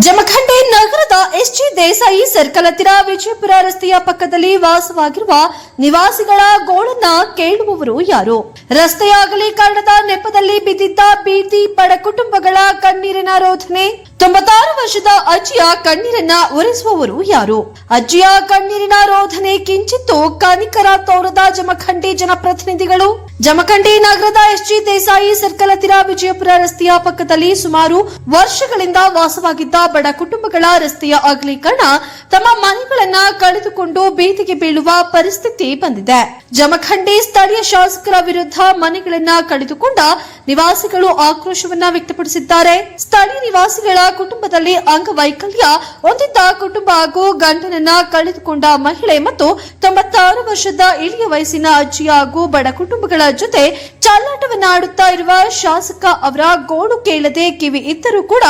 ಜಮಖಂಡಿ ನಗರದ S G Desai circle ಹತ್ತಿರ ವಿಜಯಪುರ ರಸ್ತೆಯ ಪಕ್ಕದಲ್ಲಿ ವಾಸವಾಗಿರುವ ನಿವಾಸಿಗಳ ಗೋಳನ್ನ ಕೇಳುವವರು ಯಾರು? ರಸ್ತೆಯ ಅಗಲೀಕರಣದ ನೆಪದಲ್ಲಿ ಬಿದ್ದಿದ್ದ ಬೀದಿ ಬಡ ಕುಟುಂಬಗಳ ಕಣ್ಣೀರಿನ ರೋಧನೆ. 96 ವರ್ಷದ ಅಜ್ಜಿಯ ಕಣ್ಣೀರನ್ನ ಒರೆಸುವವರು ಯಾರು? ಅಜ್ಜಿಯ ಕಣ್ಣೀರಿನ ರೋಧನೆ ಕಿಂಚಿತ್ತು ಕನಿಕರ ತೋರದ ಜಮಖಂಡಿ ಜನಪ್ರತಿನಿಧಿಗಳು. ಜಮಖಂಡಿ ನಗರದ ಎಸ್ಜಿ ದೇಸಾಯಿ ಸರ್ಕಲ್ ಹತ್ತಿರ ವಿಜಯಪುರ ರಸ್ತೆಯ ಪಕ್ಕದಲ್ಲಿ ಸುಮಾರು ವರ್ಷಗಳಿಂದ ವಾಸವಾಗಿದ್ದ ಬಡ ಕುಟುಂಬಗಳ ರಸ್ತೆಯ ಅಗಲೀಕರಣ ತಮ್ಮ ಮನೆಗಳನ್ನ ಕಳೆದುಕೊಂಡು ಬೀದಿಗೆ ಬೀಳುವ ಪರಿಸ್ಥಿತಿ ಬಂದಿದೆ. ಜಮಖಂಡಿ ಸ್ಥಳೀಯ ಶಾಸಕರ ವಿರುದ್ಧ ಮನೆಗಳನ್ನ ಕಳೆದುಕೊಂಡ ನಿವಾಸಿಗಳು ಆಕ್ರೋಶವನ್ನ ವ್ಯಕ್ತಪಡಿಸಿದ್ದಾರೆ. ಸ್ಥಳೀಯ ನಿವಾಸಿಗಳ ಕುಟುಂಬದಲ್ಲಿ ಅಂಗವೈಕಲ್ಯ ಹೊಂದಿದ್ದ ಕುಟುಂಬ ಹಾಗೂ ಗಂಡನನ್ನ ಕಳೆದುಕೊಂಡ ಮಹಿಳೆ ಮತ್ತು 96 ವರ್ಷದ ಇಳಿಯ ವಯಸ್ಸಿನ ಅಜ್ಜಿ ಹಾಗೂ ಬಡ ಕುಟುಂಬಗಳ ಜೊತೆ ಚಾಲಾಟವನ್ನ ಆಡುತ್ತಾ ಇರುವ ಶಾಸಕ ಅವರ ಗೋಳು ಕೇಳದೆ ಕಿವಿ ಇದ್ದರೂ ಕೂಡ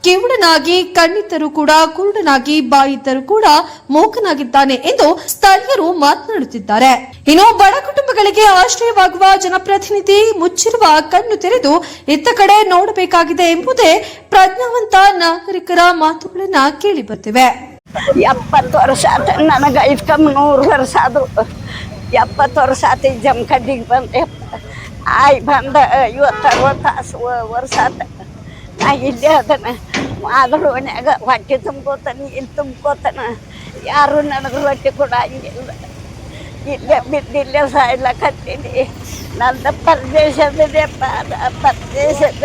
ಕಿವುಡನಾಗಿ, ಕಣ್ಣಿದ್ದರೂ ಕೂಡ ಕುರುಡನಾಗಿ, ಬಾಯಿದ್ದರೂ ಕೂಡ ಮೂಕನಾಗಿದ್ದಾನೆ ಎಂದು ಸ್ಥಳೀಯರು ಮಾತನಾಡುತ್ತಿದ್ದಾರೆ. ಇನ್ನು ಬಡ ಕುಟುಂಬಗಳಿಗೆ ಆಶ್ರಯವಾಗುವ ಜನಪ್ರತಿನಿಧಿ ಮುಚ್ಚಿರುವ ಕಣ್ಣು ತೆರೆದು ಇತ್ತ ಕಡೆ ನೋಡಬೇಕಾಗಿದೆ ಎಂಬುದೇ ಪ್ರಜ್ಞಾವಂತ ನಾಗರಿಕರ ಮಾತುಗಳನ್ನ ಕೇಳಿ ಬರ್ತಿವೆ. 70 ವರ್ಷ ಆತ ನನಗೆ ಇಟ್ಕೊಂಡ್ 100 ವರ್ಷ ಆದ್ರು. 70 ವರ್ಷ ಆತ ಜಮಖಂಡಿಗೆ ಬಂದೆ. ಬಂದ 50-60 ವರ್ಷ ಆತ. ನಾ ಇಲ್ಲೇ ಅದನ್ನ ಆದ್ರೂ ಮನ್ಯಾಗ ಹೊಟ್ಟೆ ತುಂಬ್ಕೋತಾನೆ, ಇಲ್ಲಿ ತುಂಬ್ಕೋತಾನ. ಯಾರು ನನಗೆ ರೊಟ್ಟಿ ಕೊಡಂಗಿಲ್ಲ. ಇಲ್ಲೇ ಬಿದ್ದಿಲ್ಲೇ ಸಾಯ್ಲಕತ್ತೀನಿ. ನನ್ನ ಪರದೇಶದಪ್ಪ, ಪರದೇಶದ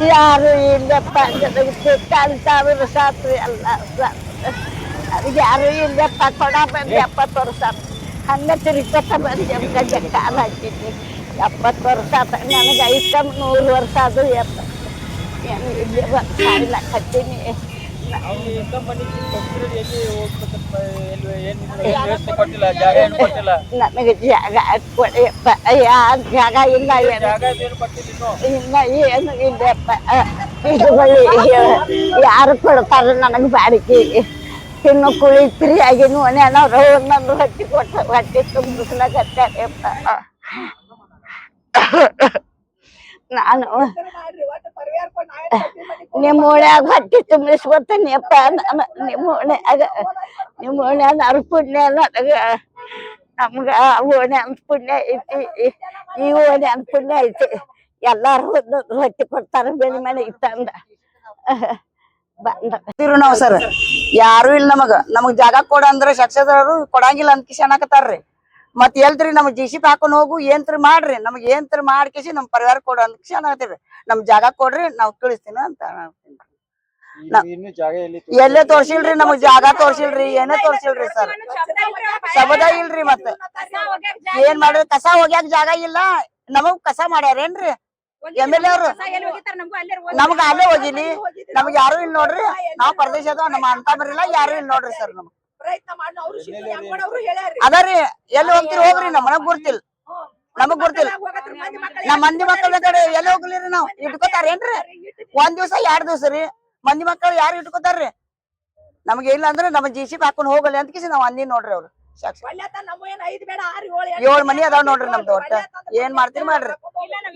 ಯಾರು ಇಲ್ಲಪ್ಪ. ಕಲ್ತಾದ್ರು ಸಾತ್ರಿ ಅಲ್ಲ, ಅದಕ್ಕೆ ಯಾರು ಇಲ್ಲಪ್ಪ. ಕೊಡ ಬಂದು 70 ವರ್ಷ ಹಂಗ ತಿರುಗ್ಕೊತ ಬಂದು ಜಮಖಂಡಿ ಕಾಲ ಹಾಕಿದ್ನಿ. 70 ವರ್ಷ ಆತ. ನನಗೆ 100 ವರ್ಷ ಅದು ಏನು ಇಲ್ಲೇ ಬಂದು ಸಾಯ್ಲಕತ್ತೀನಿ. ನನಗೆ ಜಾಗ ಕೊಡಿಯಪ್ಪ. ಜಾಗ ಇಲ್ಲ, ಇನ್ನ ಏನು ಇಲ್ಲಪ್ಪ. ಇದುಗಳು ಯಾರು ಕೊಡ್ತಾರೆ ನನಗೆ ಬಾಡಿಗೆ? ತಿನ್ನು ಕುಳಿ ಫ್ರೀಯಾಗಿ ಮನೆಯವ್ರು ಒಂದೊಂದು ಹೊಟ್ಟಿ ಕೊಟ್ಟು ಹೊಟ್ಟೆ ತುಂಬಿಸ್ಲಾಗತ್ತಾರೆಪ್ಪ. ನಾನು ನಿಮ್ಮ ಓಣ್ಯಾಗ ಹೊಟ್ಟಿ ತುಂಬಿಸ್ಕೊತೀನಿ ಅಪ್ಪ. ನಾನು ನಿಮ್ಮ ಓಣ್ಯಾಗ ಅವ್ರ ಪುಣ್ಯ ನನಗ. ನಮ್ಗ ಓಣೆ ಅಂತ ಪುಣ್ಯ ಐತಿ, ಈ ಓಣೆ ಅಂತ ಪುಣ್ಯ ಐತಿ. ಎಲ್ಲಾರು ಒಂದೊಂದು ಹೊಟ್ಟಿ ಕೊಡ್ತಾರ ಬೆಳಿ ಮನೆ ಇತ್ತಂದ ಬಂದ ನಾವ್ ಸರ್ ಯಾರು ಇಲ್ಲ. ನಮಗ್ ಜಾಗ ಕೊಡ ಅಂದ್ರ ಶಾಸಕರು ಕೊಡಂಗಿಲ್ಲ ಅಂತ ಕಿಶನ್ ಹಾಕತಾರ್ರಿ. ಮತ್ ಎಲ್ರಿ ನಮಗ್ JCB ಹಾಕೊಂಡ್ ಹೋಗು ಏನ್ತ್ರಿ ಮಾಡ್ರಿ, ನಮಗ್ ಏನ್ತ್ರಿ ಮಾಡ್ಕೇಸಿ ನಮ್ ಪರಿವಾರ ಕೊಡು ಅಂತ ಕಿಶನ್ ಹಾಕತಿರಿ. ನಮ್ ಜಾಗ ಕೊಡ್ರಿ, ನಾವ್ ಕಳಿಸ್ತೀನ ಅಂತ ಎಲ್ಲೇ ತೋರ್ಸಿಲ್ರಿ. ನಮಗ್ ಜಾಗ ತೋರ್ಸಿಲ್ರಿ, ಏನೇ ತೋರ್ಸಿಲ್ರಿ ಸರ್. ಶಬದ ಇಲ್ರಿ. ಮತ್ತ ಏನ್ ಮಾಡ್ರಿ? ಕಸ ಹೋಗ್ಯಾಕ ಜಾಗ ಇಲ್ಲ. ನಮಗ್ ಕಸ ಮಾಡ್ಯಾರೇನ್ರಿ MLA ಅವ್ರು? ನಮ್ಗ ಅಲ್ಲೇ ಹೋಗಿನಿ. ನಮ್ಗ್ ಯಾರು ಇಲ್ಲ ನೋಡ್ರಿ. ನಾವ್ ಪರದೇಶದ ನಮ್ಮ ಅಂತ ಬರಿಲ್ಲ, ಯಾರು ಇಲ್ಲ ನೋಡ್ರಿ ಸರ್. ನಮ್ಗ್ ಅದರಿ ಎಲ್ಲಿ ಹೋಗ್ತಿರಿ ಹೋಗ್ರಿ, ನಮ್ ಮನಗ್ ಗುರ್ತಿಲ್, ನಮಗ್ ಗುರ್ತಿಲ್. ನಮ್ ಮಂದಿ ಮಕ್ಕಳ ಕಡೆ ಎಲ್ಲಿ ಹೋಗ್ಲಿರಿ? ನಾವ್ ಇಟ್ಕೋತಾರೇನ್ರಿ? 1 ದಿವ್ಸ 2 ದಿವ್ಸ ರೀ. ಮಂದಿ ಮಕ್ಕಳು ಯಾರು ಇಟ್ಕೋತಾರ್ರಿ? ನಮ್ಗೆ ಇಲ್ಲ ಅಂದ್ರೆ ನಮ್ಮ JCB ಹಾಕೊಂಡ್ ಹೋಗಲ್ಲ ಅಂತ ಕಿಸಿ ನಾವ್ ಅಂದಿ ನೋಡ್ರಿ. ಅವ್ರು 7 ಮನಿ ಅದಾವ್ ನೋಡ್ರಿ ನಮ್ದು. ಒಟ್ಟ ಏನ್ ಮಾಡ್ತೀರಿ ಮಾಡ್ರಿ.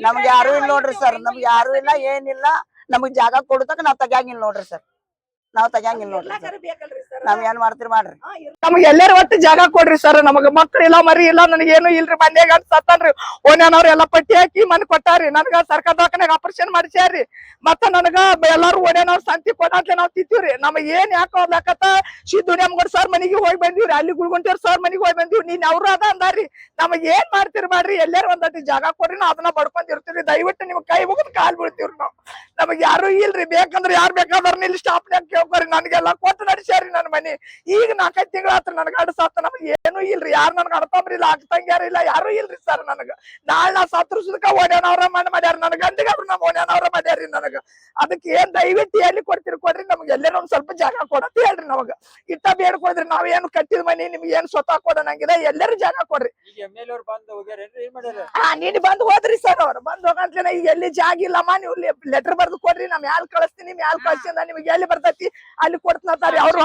ನಮ್ಗೆ ಯಾರು ಇಲ್ಲ ನೋಡ್ರಿ ಸರ್. ನಮ್ಗೆ ಯಾರು ಇಲ್ಲ, ಏನಿಲ್ಲ. ನಮಗ್ ಜಾಗ ಕೊಡ್ತಕ ನಾವ್ ತಗ್ಯಾಂಗಿಲ್ಲ ನೋಡ್ರಿ ಸರ್. ನಾವ್ ತಗ್ಯಾಂಗಿಲ್ಲ ನೋಡ್ರಿ. ನಾವ್ ಏನ್ ಮಾಡ್ತೀರಿ ಮಾಡ್ರಿ. ನಮ್ಗೆ ಎಲ್ಲಾರು ಒಟ್ಟು ಜಾಗ ಕೊಡ್ರಿ ಸರ್. ನಮಗ ಮಕ್ಳು ಇಲ್ಲ, ಮರಿ ಇಲ್ಲ, ನನಗೇನು ಇಲ್ರಿ. ಮನ್ಯಾಗ ಸತ್ತನ್ರಿ. ಓನ್ಯಾನವ್ರ ಎಲ್ಲಾ ಪಟ್ಟಿ ಹಾಕಿ ಮನೆ ಕೊಟ್ಟಾರಿ. ನನ್ಗ ಸರ್ಕಾರ ದವಾಖಾನ್ಯಾಗ ಆಪರೇಷನ್ ಮಾಡಿಸ್ಯಾರಿ. ಮತ್ತ ನನಗ ಎಲ್ಲಾರು ಓನ್ಯಾನವ್ರ ಸಂತಿ ಕೊಡಂತ ನಾವ್ ತಿಂತೀವ್ರಿ. ನಮಗ್ ಏನ್ ಯಾಕ ಹೋಗ್ಲಾಕತ್ತ ಸಿದ್ದುನ್ಯಾಮಗೌಡ ಸರ್ ಮನಿಗೆ ಹೋಗಿ ಬಂದಿವ್ರಿ. ಅಲ್ಲಿ ಗುಳ್ಗುಂಟೇರ್ ಸರ್ ಮನಿಗೆ ಹೋಗಿ ಬಂದಿವ್ರಿ. ನೀನ್ ಅವ್ರು ಅದ ಅಂದಾರಿ. ನಮಗ್ ಏನ್ ಮಾಡ್ತೀರಿ ಮಾಡ್ರಿ. ಎಲ್ಲಾರು ಒಂದಟ್ಟಿ ಜಾಗ ಕೊಡ್ರಿ, ನಾವ್ ಅದನ್ನ ಬಡ್ಕೊಂಡಿರ್ತೀವಿ. ದಯವಿಟ್ಟು ನಿಮ್ ಕೈ ಮುಗಿದ್ ಕಾಲ್ ಬೀಳ್ತೀವ್ರಿ ನಾವ್. ನಮಗ್ ಯಾರು ಇಲ್ರಿ. ಬೇಕಂದ್ರೆ ಯಾರು ಬೇಕಾದ್ರ ಇಲ್ಲಿ ಸ್ಟಾಪ್ನ್ಯಾಗ ಕೇಳ್ಕೊರಿ. ನನ್ಗೆಲ್ಲಾ ಕೊಟ್ಟು ನಡೆಸ್ಯಾರಿ ನನ್ನ ಮನಿ. ಈಗ 4-5 ತಿಂಗಳ ಆತ್ರ ನನ್ಗ ಅಡ್ಸಾತ. ನಮಗ್ ಏನು ಇಲ್ರಿ. ಯಾರು ನನ್ಗ ಅಡ್ತಂಬ್ರಿಲ್ಲ, ಆಗ್ತಂಗ್ಯಾರ ಇಲ್ಲ, ಯಾರು ಇಲ್ರಿ ಸರ್. ನನಗ ನಾಳೆ ನಾ ಸತ್ರ ಸುದಕ ಓಣ್ಯಾನವ್ರ ಮಣ್ಣು ಮಾಡ್ಯಾರ. ನನ್ ಗಂಡಿಗಾದ್ರು ನಮ್ಮ ಓಣ್ಯಾನವ್ರ ಮಾಡ್ಯಾರಿ ನನಗ. ಅದಕ್ಕೆ ಏನ್ ದಯವಿಟ್ಟು ಎಲ್ಲಿ ಕೊಡ್ತೀರಿ ಕೊಡ್ರಿ. ನಮ್ಗೆ ಎಲ್ಲೇನೋ ಒಂದ್ ಸ್ವಲ್ಪ ಜಾಗ ಕೊಡಂತ ಹೇಳ್ರಿ. ನಮಗ ಇಟ್ಟ ಬೇಡ್ಕೊಡ್ರಿ. ನಾವೇನು ಕಟ್ಟಿದ ಮನಿ ನಿಮ್ಗೆ ಏನ್ ಸ್ವತಃ ಕೊಡೋಣಂಗಿಲ್ಲ. ಎಲ್ಲರೂ ಜಾಗ ಕೊಡ್ರಿ. ನೀನ್ ಬಂದ್ ಹೋದ್ರಿ ಸರ್. ಅವ್ರು ಬಂದ್ ಹೋಗಂತ ಈಗ ಎಲ್ಲಿ ಜಾಗ ಇಲ್ಲಮ್ಮ, ನೀವು ಲೆಟರ್ ಬರ್ದು ಕೊಡ್ರಿ. ನಮ್ ಯಾಲ್ ಕಳಿಸ್ತೀನಿ, ಮ್ಯಾಲ್ ಕಳ್ಸಿಂದ ನಿಮ್ಗೆ ಎಲ್ಲಿ ಬರ್ತೈತಿ ಅಲ್ಲಿ ಕೊಡ್ತಾರಿ ಅವ್ರು.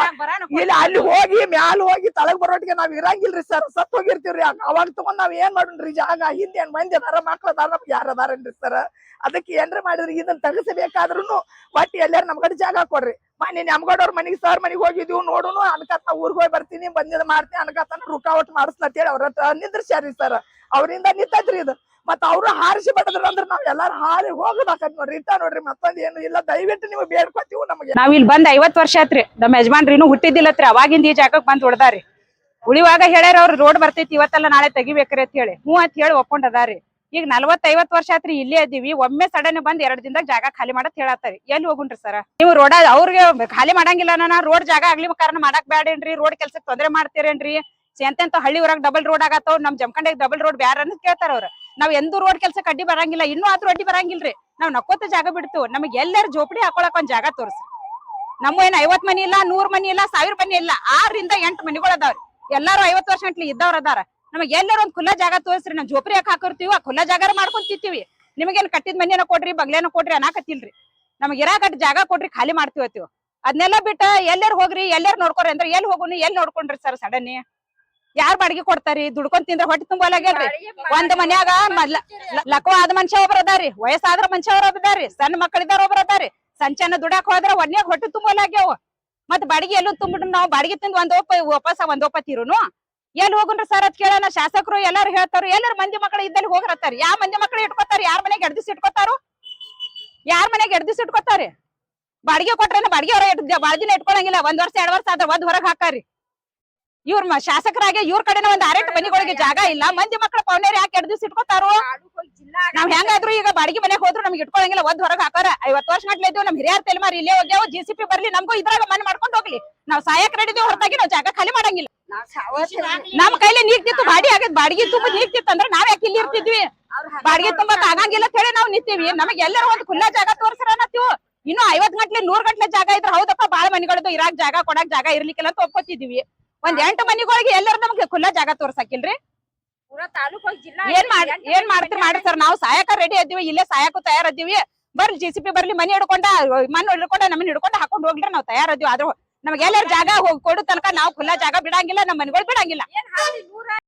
ಇಲ್ಲ ಅಲ್ಲಿ ಹೋಗಿ ಮ್ಯಾಲ ಹೋಗಿ ತಳಗ್ ಬರೋಟಿಗೆ ನಾವ್ ಇರಂಗಿಲ್ರಿ ಸರ್, ಸತ್ ಹೋಗಿರ್ತೀವ್ರಿ. ಅವಾಗ ತಗೊಂಡ್ ನಾವ್ ಏನ್ ಮಾಡೋಣ್ರಿ ಜಾಗ? ಹಿಂದೆ ಏನ್ ಮಂದಿ ಅದಾರ, ಮಕ್ಳು ಅದಾರ, ನಮ್ಗೆ ಯಾರ ಅದಾರೇನ್ರಿ ಸರ್? ಅದಕ್ಕೆ ಏನ್ರ ಮಾಡಿದ್ರಿ ಇದನ್ನ ತಗಸಬೇಕಾದ್ರುನು ಒಟ್ಟಿ ಎಲ್ಲಾರು ನಮ್ ಕಡೆ ಜಾಗ ಕೊಡ್ರಿ. ಮನೆ ನಮ್ಗಡವ್ರ ಮನಿಗ್ ಸರ್ ಮನಿಗ್ ಹೋಗಿದ್ವು ನೋಡುನು ಅನ್ಕತ್ತ ಊರ್ಗ್ ಹೋಗಿ ಬರ್ತೀನಿ ಬಂದಿದ್ ಮಾಡ್ತೀನಿ ಅನ್ಕತ್ತಾನ ರುಕಾವಟ್ ಮಾಡಿಸ್ಲತ್ತೇಳಿ ಅವ್ರ ನಿಂದ್ರಸ್ಯಾರಿ ಸರ್. ಅವ್ರಿಂದ ನಿಂತೈತ್ರಿ ಇದು. ಮತ್ತ ಅವ್ರು ಹಾರಿಸಿ ಬಿಡದ್ರ ಅಂದ್ರ ನಾವ್ ಎಲ್ಲಾರು ಹಾರಿ ಹೋಗದಾಕತ್ ನೋಡ್ರಿ. ಇಟ್ಟ ನೋಡ್ರಿ ಮತ್ತೊಂದ್ ಏನು ಇಲ್ಲ. ದಯವಿಟ್ಟು ನೀವು ಬೇಡ್ಕೊತೀವಿ ನಮಗೆ. ನಾವ್ ಇಲ್ಲಿ ಬಂದ್ 50 ವರ್ಷ ಆತ್ರಿ. ನಮ್ಮ ಯಜಮಾನ್ರಿ ಇನ್ನೂ ಹುಟ್ಟಿದ್ದಿಲ್ಲತ್ರಿ. ಅವಾಗಿಂದ ಈ ಜಾಗಕ್ ಬಂದ್ ಹೊಡ್ದಾರಿ. ಉಳಿವಾಗ ಹೇಳ್ಯಾರ ಅವ್ರು ರೋಡ್ ಬರ್ತೈತಿ ಇವತ್ತೆಲ್ಲ ನಾಳೆ ತೆಗಿಬೇಕ್ರಿ ಅಂತ ಹೇಳಿ. ಹ್ಞೂ ಅಂತ ಹೇಳಿ ಒಪ್ಕೊಂಡದಾರಿ. ಈಗ 40-50 ವರ್ಷ ಆತ್ರಿ ಇಲ್ಲೇ ಅದೀವಿ. ಒಮ್ಮೆ ಸಡನ್ ಬಂದ್ 2 ದಿನದಾಗ ಜಾಗ ಖಾಲಿ ಮಾಡತ್ ಹೇಳತ್ತಾರಿ. ಎಲ್ಲಿ ಹೋಗುಣ್ರಿ ಸರ್? ನೀವು ರೋಡ ಅವ್ರಿಗೆ ಖಾಲಿ ಮಾಡಂಗಿಲ್ಲ. ನಾ ರೋಡ್ ಜಾಗ ಆಗ್ಲಿ ಕಾರಣ ಮಾಡಕ್ ಬ್ಯಾಡೇನ್ರಿ? ರೋಡ್ ಕೆಲ್ಸಕ್ ತೊಂದ್ರೆ ಮಾಡ್ತೀರೇನ್ರಿ? ಎಂತೆಂತ ಹಳ್ಳಿ ಊರಾಗ ಡಬಲ್ ರೋಡ್ ಆಗತ್ತಾವ, ನಮ್ ಜಮಖಂಡಿಗೆ ಡಬಲ್ ರೋಡ್ ಬ್ಯಾರ ಅಂತ ಕೇಳ್ತಾರ ಅವ್ರ. ನಾವ್ ಎಂದೂ ರೋಡ್ ಕೆಲ್ಸಕ್ಕೆ ಅಡ್ಡಿ ಬರಂಗಿಲ್ಲ. ಇನ್ನೂ ಆದ್ರೂ ಅಡ್ಡಿ ಬರಂಗಿಲ್ರಿ. ನಾವ್ ನಕ್ಕೋತ ಜಾಗ ಬಿಡ್ತು. ನಮಗ್ ಎಲ್ಲಾರು ಜೋಪಡಿ ಹಾಕೊಳಕ್ ಒಂದ್ ಜಾಗ ತೋರ್ಸಿ. ನಮ್ಮ ಏನ್ 50 ಮನಿ ಇಲ್ಲ, 100 ಮನಿ ಇಲ್ಲ, 1000 ಮನಿ ಇಲ್ಲ. 6 ರಿಂದ 8 ಮನಿಗಳು ಅದಾವ್ರಿ. ಎಲ್ಲಾರು 50 ವರ್ಷ ಗಂಟ್ಲಿ ಇದ್ದವ್ರ ಅದಾರ. ನಮಗ್ ಎಲ್ಲಾರು ಒಂದ್ ಖುಲ್ಲಾ ಜಾಗ ತೋರಿಸ್ರಿ. ನಾವ್ ಜೋಪಡಿ ಯಾಕೆ ಹಾಕಿರ್ತೀವಿ? ಆ ಖುಲ್ಲಾ ಜಾಗ ಮಾಡ್ಕೊಂತಿರ್ತೀವಿ. ನಿಮಗೇನ್ ಕಟ್ಟಿದ್ ಮನಿಯನ್ನ ಕೊಡ್ರಿ, ಬಗ್ಲೇನ ಕೊಡ್ರಿ ಅನ್ನಕತ್ತಿಲ್ರಿ. ನಮಗ್ ಇರಾಕಟ್ ಜಾಗ ಕೊಡ್ರಿ, ಖಾಲಿ ಮಾಡ್ತೀವತ್ತೀವಿ. ಅದನ್ನೆಲ್ಲ ಬಿಟ್ಟ ಎಲ್ಲಾರು ಹೋಗ್ರಿ, ಎಲ್ಲಾರು ನೋಡ್ಕೊರಿ ಅಂದ್ರೆ ಎಲ್ಲಿ ಹೋಗುನು? ಎಲ್ಲಿ ನೋಡ್ಕೊಂಡ್ರಿ ಸರ್? ಸಡನ್ ಯಾರ್ ಬಾಡಿಗೆ ಕೊಡ್ತಾರಿ? ದುಡ್ಕೊಂಡ್ ತಿಂದ್ರ ಹೊಟ್ಟೆ ತುಂಬಲಾಗ್ಯಾರ್ರಿ. ಒಂದ್ ಮನ್ಯಾಗ ಲಕ್ವ ಆದ ಮನುಷ್ಯ ಒಬ್ರ ಅದಾರಿ, ವಯಸ್ಸಾದ್ರ ಮನುಷ್ಯ ಒಬ್ರ ಅದಾರಿ, ಸಣ್ಣ ಮಕ್ಕಳಿದಾರ ಒಬ್ರ ಅದಾರಿ. ಸಂಚಾನ ದುಡಾಕ್ ಹೋದ್ರ ಒನ್ಯಾಗ ಹೊಟ್ಟೆ ತುಂಬಲಾಗ್ಯಾವ. ಮತ್ ಬಾಡಿಗೆ ಎಲ್ಲೂ ತುಂಬಿಟ್ಟು ನಾವು ಬಾಡಿಗೆ ತಿಂದ್ ಒಂದ್ ಒಪ್ಪ ತೀರುನು ಎಲ್ಲಿ ಹೋಗುನ್ರಿ ಸರ್ ಅದ್ ಕೇಳೋಣ. ಶಾಸಕರು ಎಲ್ಲಾರು ಹೇಳ್ತಾರ, ಎಲ್ಲಾರು ಮಂದಿ ಮಕ್ಕಳು ಇದ್ದಲ್ಲಿ ಹೋಗ್ರತ್ತಾರ. ಯಾವ ಮಂದಿ ಮಕ್ಕಳು ಇಟ್ಕೋತಾರ? ಯಾರ ಮನೆಗೆ 2 ದಿವಸ ಇಟ್ಕೋತಾರು? ಯಾರ ಮನೆಗೆ 2 ದಿವಸ ಇಟ್ಕೋತಾರಿ? ಬಾಡಿಗೆ ಕೊಟ್ರೇನ ಬಾಡಿಗೆ ಅವ್ರ ಬಾಳ ದಿನ ಇಟ್ಕೊಳಂಗಿಲ್ಲ. 1 ವರ್ಷ 2 ವರ್ಷ ಆದ್ರ ಹೊರಗ್ ಹಾಕಾರಿ. ಇವ್ರ ಶಾಸಕರಾಗಿ ಇವ್ರ ಕಡೆನ ಒಂದ್ 6-8 ಮನಿಗಳಿಗೆ ಜಾಗ ಇಲ್ಲ. ಮಂದಿ ಮಕ್ಕಳ ಪೌನೇರಿ ಯಾಕೆ 2 ದಿವಸ ಇಟ್ಕೋತಾರು? ನಾವ್ ಹೆಂಗಾದ್ರು ಈಗ ಬಾಡಿಗೆ ಮನೆಗೆ ಹೋದ್ರು ನಮ್ಗೆ ಇಟ್ಕೊಳಂಗಿಲ್ಲ. ಹೊರಗ್ ಹಾಕಾರ. 50 ವರ್ಷ ಗಂಟ್ಲೆ ಇದ್ದೀವಿ. ನಮ್ ಹಿರಿಯರ್ ತಲೆಮಾರಿ ಇಲ್ಲೇ ಹೋಗ್ಯಾವ. GCP ಬರ್ಲಿ, ನಮ್ಗೂ ಇದ್ರಾಗ ಮನೆ ಮಾಡ್ಕೊಂಡ್ ಹೋಗ್ಲಿ. ನಾವ್ ಸಾಯಕ್ ರೆಡಿದೀವಿ ಹೊರತಾಗಿ ನಾವ್ ಜಾಗ ಖಾಲಿ ಮಾಡಂಗಿಲ್ಲ. ನಮ್ ಕೈಲಿ ನೀಗ್ತಿತ್ತು ಬಾಡಿ ಆಗದ್ ಬಾಡಿಗೆ ತುಂಬ ನೀಗ್ತಿತ್ತು ಅಂದ್ರೆ ನಾವ್ ಯಾಕೆ ಇಲ್ಲಿ ಇರ್ತಿದ್ವಿ? ಬಾಡಿಗೆ ತುಂಬಕ್ ಆಗಂಗಿಲ್ಲ ಅಂತ ಹೇಳಿ ನಾವ್ ನಿಂತೀವಿ. ನಮಗ್ ಎಲ್ಲರೂ ಒಂದ್ ಖುಲ್ಲಾ ಜಾಗ ತೋರ್ಸ್ರ ಅನ್ನತ್ತೀವಿ. ಇನ್ನು 50 ಗಂಟ್ಲೆ 100 ಗಂಟ್ಲೆ ಜಾಗ ಇದ್ರ ಹೌದಪ್ಪ ಬಾಳ ಮನಿಗಳದ್ದು ಇರಾಕ್ ಜಾಗ ಕೊಡಕ್ ಜಾಗ ಇರ್ಲಿಕ್ಕಿಲ್ಲ ಅಂತ ಒಪ್ಕೋತಿದೀವಿ. ಒಂದ್ 8 ಮನಿಗಳಿಗೆ ಎಲ್ಲರೂ ನಮ್ಗೆ ಖುಲ್ಲಾ ಜಾಗ ತೋರ್ಸಾಕಿಲ್ರಿ. ಏನ್ ಮಾಡ್ತೀರಿ ಮಾಡಿ ಸರ್? ನಾವು ಸಾಯಕ ರೆಡಿ ಇದ್ದೀವಿ, ಇಲ್ಲೇ ಸಾಯಕ್ಕೂ ತಯಾರದೀವಿ. ಬರ್ಲಿ GCP ಬರ್ಲಿ, ಮನಿ ಹಿಡ್ಕೊಂಡ ನಮ್ಮನ್ನ ಹಿಡ್ಕೊಂಡ ಹಾಕೊಂಡ್ ಹೋಗ್ಲಿ, ನಾವ್ ತಯಾರದೀವಿ. ಆದ್ರೂ ನಮ್ಗೆ ಎಲ್ಲಾರು ಜಾಗ ಕೊಡು ತನಕ ನಾವು ಖುಲ್ಲಾ ಜಾಗ ಬಿಡಂಗಿಲ್ಲ, ನಮ್ಮ ಮನಿಗಳು ಬಿಡಂಗಿಲ್ಲ.